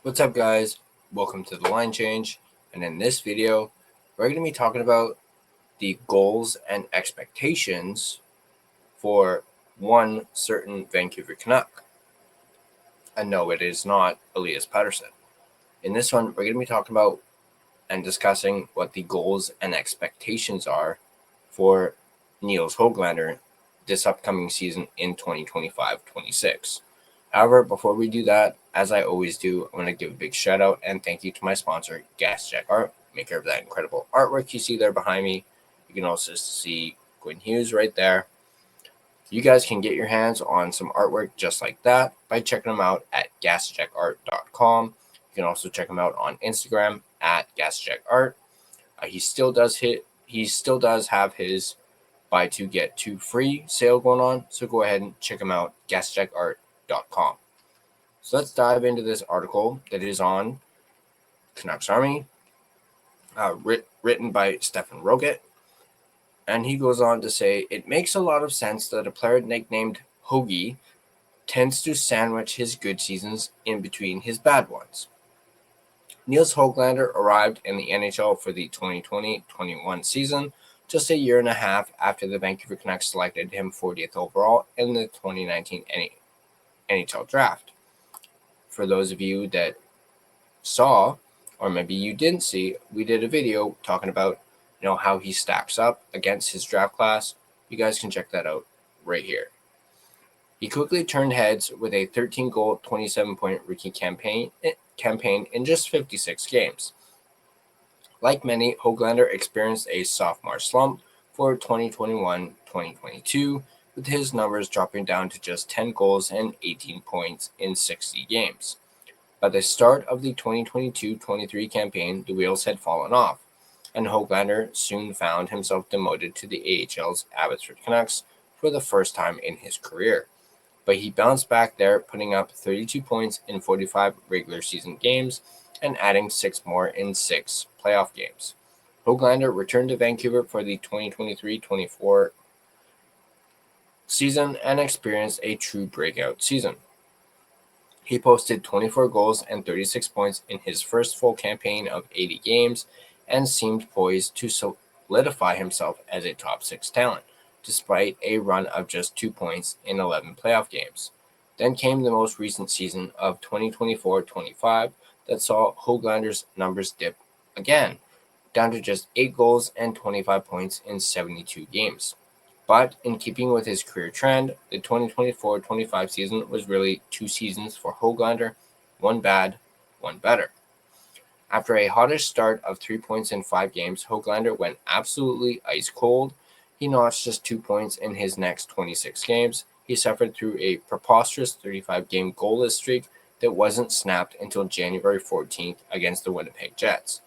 What's up, guys? Welcome to the line change. And in this video, we're going to be talking about the goals and expectations for one certain Vancouver Canuck. And no, it is not Elias Pettersson. In this one, we're going to be talking about and discussing what the goals and expectations are for Nils Hoglander this upcoming season in 2025-26. However, before we do that, as I always do, I'm going to give a big shout out and thank you to my sponsor, Gassy Jack Art, maker of that incredible artwork you see there behind me. You can also see Quinn Hughes right there. You guys can get your hands on some artwork just like that by checking them out at GassyJackArt.com. You can also check him out on Instagram at GassyJackArt. He still does have his buy two get two free sale going on, so go ahead and check him out, GassyJackArt.com. So let's dive into this article that is on Canucks Army, written by Stefan Roget. And he goes on to say, it makes a lot of sense that a player nicknamed Hoagie tends to sandwich his good seasons in between his bad ones. Nils Hoglander arrived in the NHL for the 2020-21 season, just a year and a half after the Vancouver Canucks selected him 40th overall in the 2019 NHL draft. For those of you that saw, or maybe you didn't see, we did a video talking about how he stacks up against his draft class. You guys can check that out right here. He quickly turned heads with a 13-goal, 27-point rookie campaign in just 56 games. Like many, Hoglander experienced a sophomore slump for 2021-2022, with his numbers dropping down to just 10 goals and 18 points in 60 games. By the start of the 2022-23 campaign, the wheels had fallen off, and Hoglander soon found himself demoted to the AHL's Abbotsford Canucks for the first time in his career. But he bounced back there, putting up 32 points in 45 regular season games and adding 6 more in 6 playoff games. Hoglander returned to Vancouver for the 2023-24 season and experienced a true breakout season. He posted 24 goals and 36 points in his first full campaign of 80 games and seemed poised to solidify himself as a top 6 talent, despite a run of just 2 points in 11 playoff games. Then came the most recent season of 2024-25 that saw Hoglander's numbers dip again, down to just 8 goals and 25 points in 72 games. But in keeping with his career trend, the 2024-25 season was really 2 seasons for Hoglander, one bad, one better. After a hottish start of 3 points in 5 games, Hoglander went absolutely ice cold. He notched just 2 points in his next 26 games. He suffered through a preposterous 35-game goalless streak that wasn't snapped until January 14th against the Winnipeg Jets.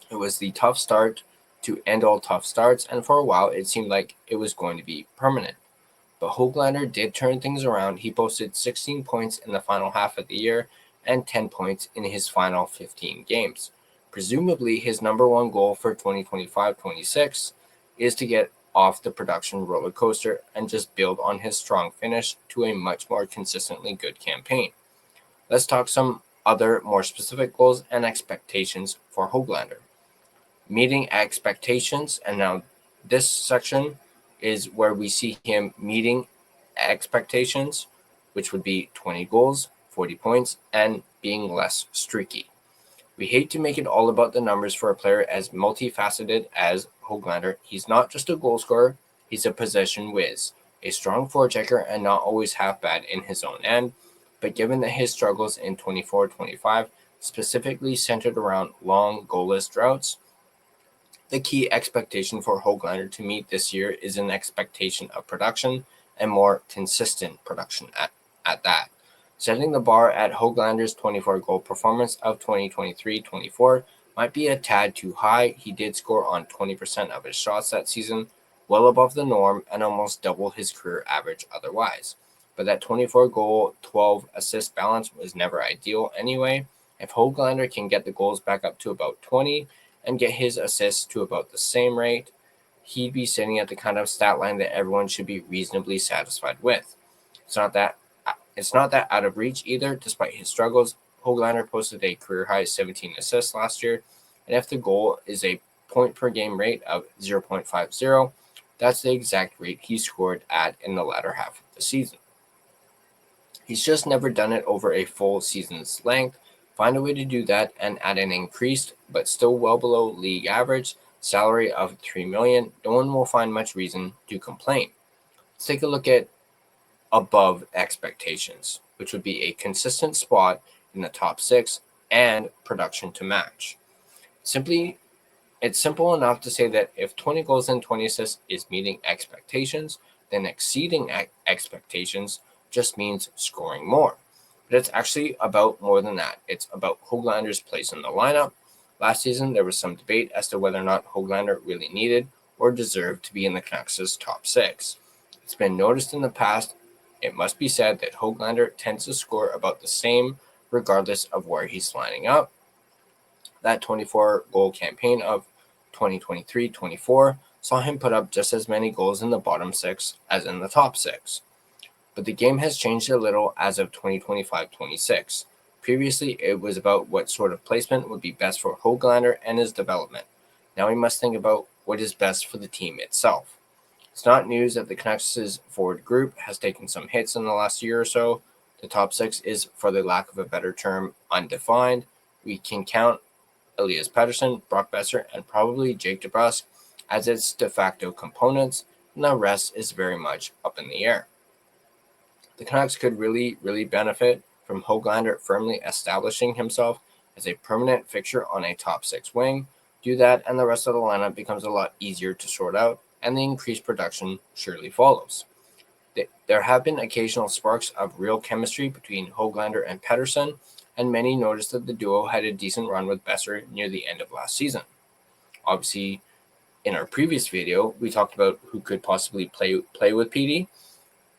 It was the tough start to end all tough starts, and for a while it seemed like it was going to be permanent. But Hoglander did turn things around. He posted 16 points in the final half of the year and 10 points in his final 15 games. Presumably, his number one goal for 2025-26 is to get off the production roller coaster and just build on his strong finish to a much more consistently good campaign. Let's talk some other more specific goals and expectations for Hoglander. Meeting expectations, and now this section is where we see him meeting expectations, which would be 20 goals, 40 points, and being less streaky. We hate to make it all about the numbers for a player as multifaceted as Hoglander. He's not just a goal scorer, he's a possession whiz, a strong forechecker, and not always half bad in his own end. But given that his struggles in 24-25 specifically centered around long goalless droughts, the key expectation for Hoglander to meet this year is an expectation of production and more consistent production at that. Setting the bar at Hoglander's 24-goal performance of 2023-24 might be a tad too high. He did score on 20% of his shots that season, well above the norm and almost double his career average otherwise. But that 24-goal, 12-assist balance was never ideal anyway. If Hoglander can get the goals back up to about 20 and get his assists to about the same rate, he'd be sitting at the kind of stat line that everyone should be reasonably satisfied with. It's not that out of reach either. Despite his struggles, Hoglander posted a career-high 17 assists last year, and if the goal is a point-per-game rate of 0.50, that's the exact rate he scored at in the latter half of the season. He's just never done it over a full season's length. Find a way to do that, and at an increased, but still well below league average, salary of $3 million, no one will find much reason to complain. Let's take a look at above expectations, which would be a consistent spot in the top 6 and production to match. It's simple enough to say that if 20 goals and 20 assists is meeting expectations, then exceeding expectations just means scoring more. But it's actually about more than that. It's about Hoglander's place in the lineup. Last season, there was some debate as to whether or not Hoglander really needed or deserved to be in the Canucks' top 6. It's been noticed in the past. It must be said that Hoglander tends to score about the same regardless of where he's lining up. That 24-goal campaign of 2023-24 saw him put up just as many goals in the bottom 6 as in the top 6. But the game has changed a little as of 2025-26. Previously, it was about what sort of placement would be best for Hoglander and his development. Now we must think about what is best for the team itself. It's not news that the Canucks' forward group has taken some hits in the last year or so. The top 6 is, for the lack of a better term, undefined. We can count Elias Pettersson, Brock Besser, and probably Jake DeBrusk as its de facto components, and the rest is very much up in the air. The Canucks could really benefit from Hoglander firmly establishing himself as a permanent fixture on a top 6 wing. Do that, and the rest of the lineup becomes a lot easier to sort out, and the increased production surely follows. There have been occasional sparks of real chemistry between Hoglander and Pettersson, and many noticed that the duo had a decent run with Besser near the end of last season. Obviously, in our previous video, we talked about who could possibly play with PD.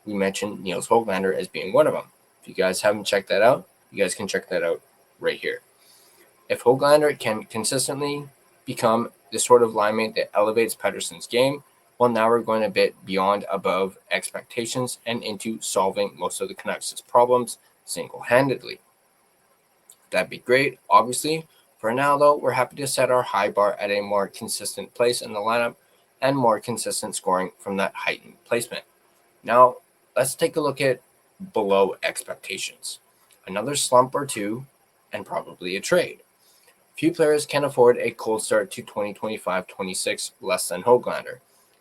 We mentioned Nils Hoglander as being one of them. If you guys haven't checked that out, you guys can check that out right here. If Hoglander can consistently become the sort of linemate that elevates Pettersson's game, well, now we're going a bit beyond above expectations and into solving most of the Canucks' problems single-handedly. That'd be great, obviously. For now, though, we're happy to set our high bar at a more consistent place in the lineup and more consistent scoring from that heightened placement. Now, let's take a look at below expectations. Another slump or two, and probably a trade. Few players can afford a cold start to 2025-26 less than Hoglander.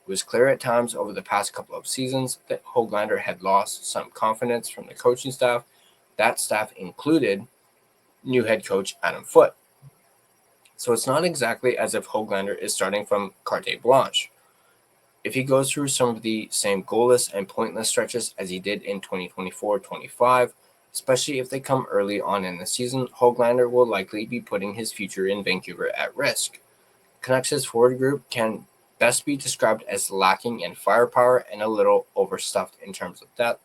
It was clear at times over the past couple of seasons that Hoglander had lost some confidence from the coaching staff. That staff included new head coach Adam Foote. So it's not exactly as if Hoglander is starting from carte blanche. If he goes through some of the same goalless and pointless stretches as he did in 2024-25, especially if they come early on in the season, Hoglander will likely be putting his future in Vancouver at risk. Canucks' forward group can best be described as lacking in firepower and a little overstuffed in terms of depth.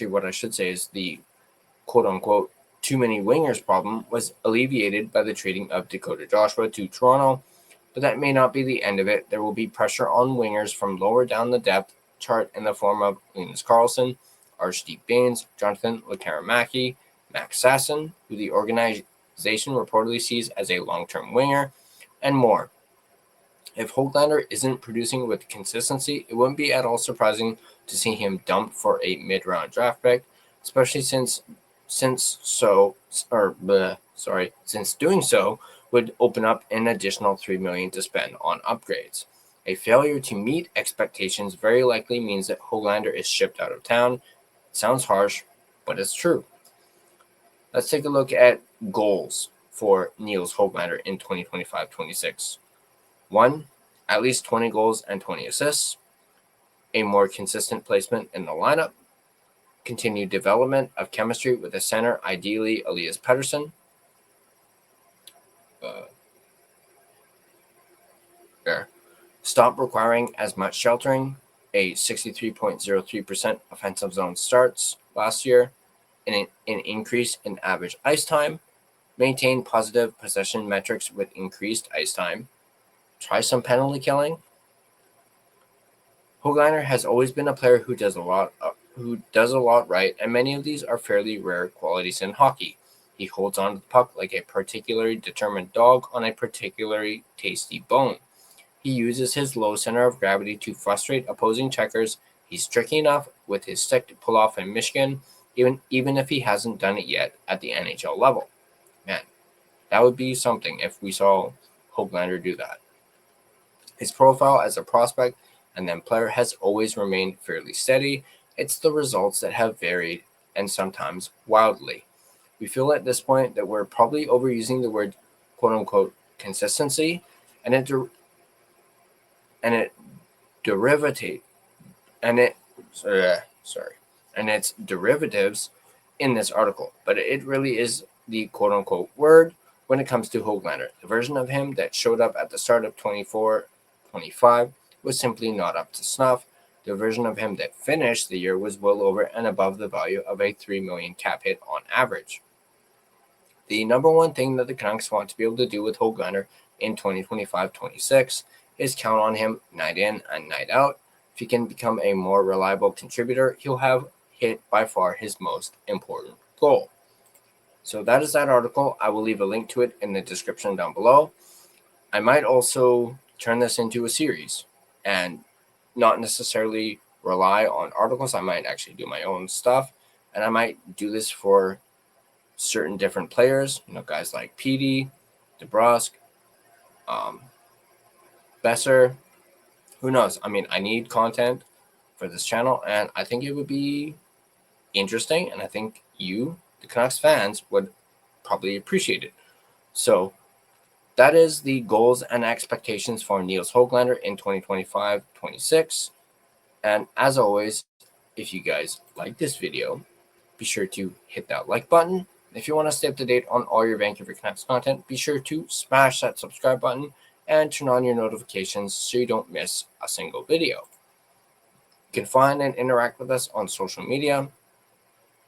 What I should say is the quote-unquote too many wingers problem was alleviated by the trading of Dakota Joshua to Toronto, but that may not be the end of it. There will be pressure on wingers from lower down the depth chart in the form of Linus Karlsson, Archdeep Bains, Jonathan Lekaramaki, Max Sasson, who the organization reportedly sees as a long-term winger, and more. If Hoglander isn't producing with consistency, it wouldn't be at all surprising to see him dumped for a mid-round draft pick, especially since doing so would open up an additional $3 million to spend on upgrades. A failure to meet expectations very likely means that Hoglander is shipped out of town. It sounds harsh, but it's true. Let's take a look at goals for Nils Hoglander in 2025-26. 1. At least 20 goals and 20 assists. A more consistent placement in the lineup. Continued development of chemistry with a center, ideally Elias Pettersson. Stop requiring as much sheltering. A 63.03% offensive zone starts last year. An increase in average ice time. Maintain positive possession metrics with increased ice time. Try some penalty killing. Hoglander has always been a player who does a lot who does a lot right, and many of these are fairly rare qualities in hockey. He holds on to the puck like a particularly determined dog on a particularly tasty bone. He uses his low center of gravity to frustrate opposing checkers. He's tricky enough with his stick to pull off a Michigan, even if he hasn't done it yet at the NHL level. Man, that would be something if we saw Hoglander do that. His profile as a prospect and then player has always remained fairly steady. It's the results that have varied and sometimes wildly. We feel at this point that we're probably overusing the word quote unquote consistency and it derivative and it sorry and its derivatives in this article, but it really is the quote unquote word when it comes to Hoglander. The version of him that showed up at the start of 24-25 was simply not up to snuff. The version of him that finished the year was well over and above the value of a $3 million cap hit on average. The number one thing that the Canucks want to be able to do with Hoglander in 2025-26 is count on him night in and night out. If he can become a more reliable contributor, he'll have hit by far his most important goal. So that is that article. I will leave a link to it in the description down below. I might also turn this into a series and not necessarily rely on articles. I might actually do my own stuff, and I might do this for certain different players, guys like Petey, DeBrusque, Besser. Who knows? I mean, I need content for this channel, and I think it would be interesting, and I think you, the Canucks fans, would probably appreciate it. So that is the goals and expectations for Nils Hoglander in 2025-26. And as always, if you guys like this video, be sure to hit that like button. If you want to stay up to date on all your Vancouver Canucks content, be sure to smash that subscribe button and turn on your notifications so you don't miss a single video. You can find and interact with us on social media. You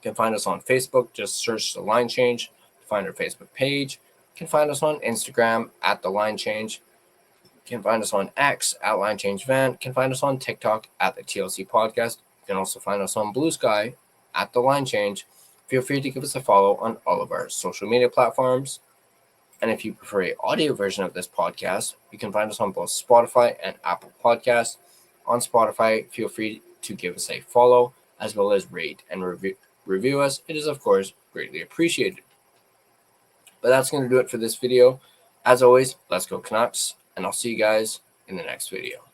can find us on Facebook. Just search The Line Change to find our Facebook page. You can find us on Instagram at The Line Change. You can find us on X at Line Change Van. You can find us on TikTok at the TLC Podcast. You can also find us on Blue Sky at The Line Change. Feel free to give us a follow on all of our social media platforms. And if you prefer an audio version of this podcast, you can find us on both Spotify and Apple Podcasts. On Spotify, feel free to give us a follow as well as rate and review us. It is, of course, greatly appreciated. But that's going to do it for this video. As always, let's go Canucks, and I'll see you guys in the next video.